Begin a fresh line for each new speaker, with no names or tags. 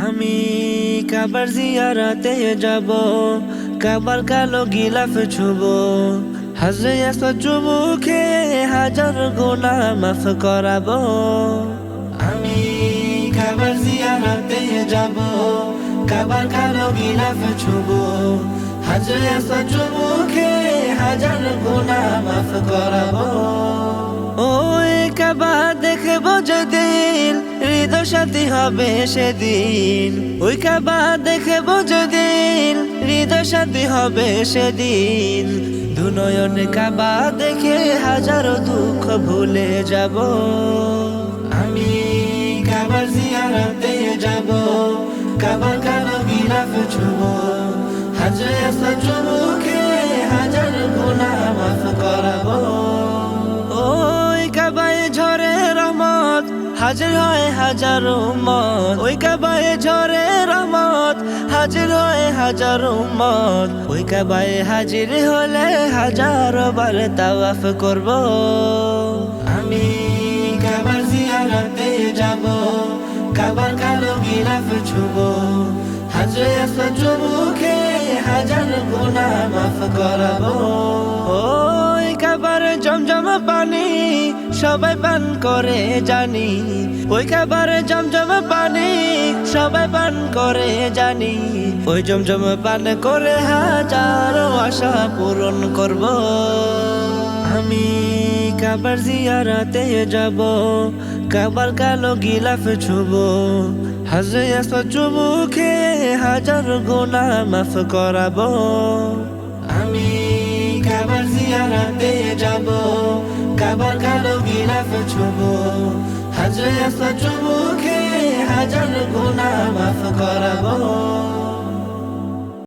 আমি কাবার জিয়ারাতে যাব, কাবার কালো গিলাফ ছুব, হাজরে আসওয়াদ চুমুকে হাজার গুনাহ মাফ করাবো। আমি কাবার জিয়ারাতে যাব, কাবার কালো গিলাফ ছুব, হাজরে আসওয়াদ চুমুকে হাজার গুনাহ মাফ করাবো। ওই কাবা দেখব যেদিন হৃদয় শান্তি হবে সেদিন, ওই কাবা দেখব যেদিন হৃদয় শান্তি হবে সেদিন। দুনয়নে কাবা দেখে হাজারো দুঃখ ভুলে যাব। আমি কাবার জিয়ারতে যাব, কাবার কালো গিলাফ ছুব, হাজরে আসওয়াদ চুমুকে হাজার গুনাহ মাফ করাবো। ওই কাবায় ঝরে রহমত, হাজির হয় হাজার উম্মত। ওই কাবায় ঝরে রহমত, হাজির হয় হাজার উম্মত। ওই কাবায় হাজির হলে হাজারো বার তাওয়াফ করব। আমি কাবার জিয়ারতে যাব, কাবার কালো গিলাফ ছুব, হাজরে আসওয়াদ চুমুকে হাজার গুনাহ মাফ করাবো। ওই কাবার জমজম পানি সবাই পান করে জানি, ওই কাবার জমজম পানি সবাই পান করে জানি। ওই জমজম পান করে হাজারো আশা পূরণ করব। আমি কাবার জিয়ারতে যাব, কাবার কালো গিলাফ ছুব, হাজরে আসওয়াদ চুমুকে হাজার গুনাহ মাফ করাবো। আমি কাবার জিয়ারতে যাব, কাবার কালো গিলাফ ছুব, হাজরে আসওয়াদ চুমুকে হাজার গুনাহ মাফ করাবো।